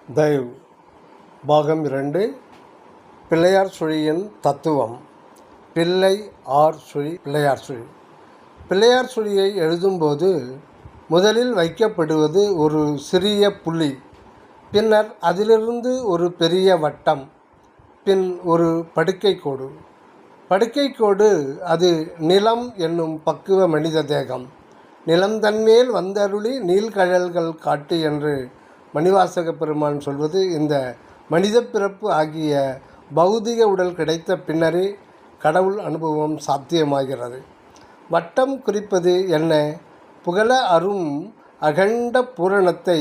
தயவு பாகம் 2 பிள்ளையார் சுழியின் தத்துவம். பிள்ளை ஆர் சுழி பிள்ளையார் சுழி. பிள்ளையார் சுழியை எழுதும்போது முதலில் வைக்கப்படுவது ஒரு சிறிய புள்ளி, பின்னர் அதிலிருந்து ஒரு பெரிய வட்டம், பின் ஒரு படுக்கைக்கோடு. படுக்கைக்கோடு அது நிலம் என்னும் பக்குவ மனித தேகம். நிலம் தன்மேல் வந்தருளி நீள்கழல்கள் காட்டு என்று மணிவாசக பெருமான் சொல்வது இந்த மனித பிறப்பு ஆகிய பௌதிக உடல் கிடைத்த பின்னரே கடவுள் அனுபவம் சாத்தியமாகிறது. வட்டம் குறிப்பது என்ன? புகழ அரும் அகண்ட பூரணத்தை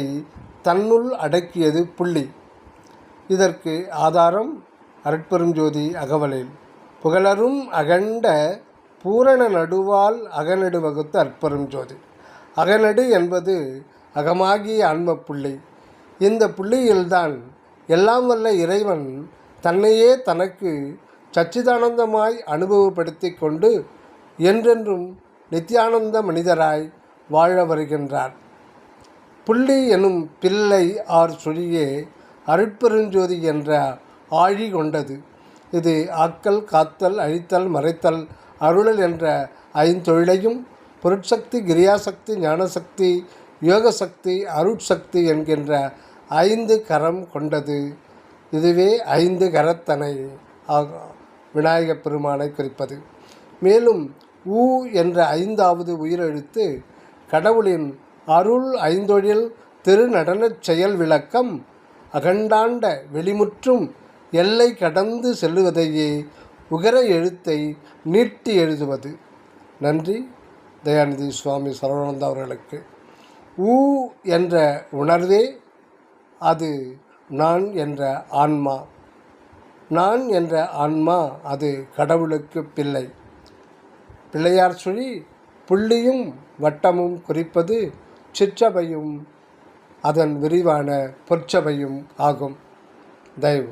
தன்னுள் அடக்கியது புள்ளி. இதற்கு ஆதாரம் அருட்பெருஞ்சோதி அகவலில் புகழரும் அகண்ட பூரண நடுவால் அகநடு வகுத்த அற்பெருஞ்சோதி. அகநடு என்பது அகமாகிய ஆன்ம புள்ளி. இந்த புள்ளியில்தான் எல்லாம் வல்ல இறைவன் தன்னையே தனக்கு சச்சிதானந்தமாய் அனுபவப்படுத்தி கொண்டு என்றென்றும் நித்தியானந்த மனிதராய் வாழ வருகின்றார். புள்ளி எனும் பிள்ளை ஆர் சுழியே அருட்பெருஞ்சோதி என்ற ஆழி கொண்டது. இது ஆக்கல், காத்தல், அழித்தல், மறைத்தல், அருளல் என்ற ஐந்தொழிலையும் பொருட்சக்தி, கிரியாசக்தி, ஞானசக்தி, யோகசக்தி, அருட்சக்தி என்கின்ற 5 கரம் கொண்டது. இதுவே 5 கரத்தனை விநாயகப் பெருமானை குறிப்பது. மேலும் ஊ என்ற 5வது உயிரெழுத்து கடவுளின் அருள் ஐந்தொழில் திருநடனச் செயல் விளக்கம் அகண்டாண்ட வெளிமுற்றும் எல்லை கடந்து செல்லுவதையே உகர எழுத்தை நீட்டி எழுதுவது. நன்றி. தயாநிதி சுவாமி சரவணானந்தா அவர்களுக்கு. ஊ என்ற உணர்வே அது நான் என்ற ஆன்மா. நான் என்ற ஆன்மா அது கடவுளுக்கு பிள்ளை. பிள்ளையார் சுழி புள்ளியும் வட்டமும் குறிப்பது சிற்றபையும் அதன் விரிவான பொற்சபையும் ஆகும். தயவு.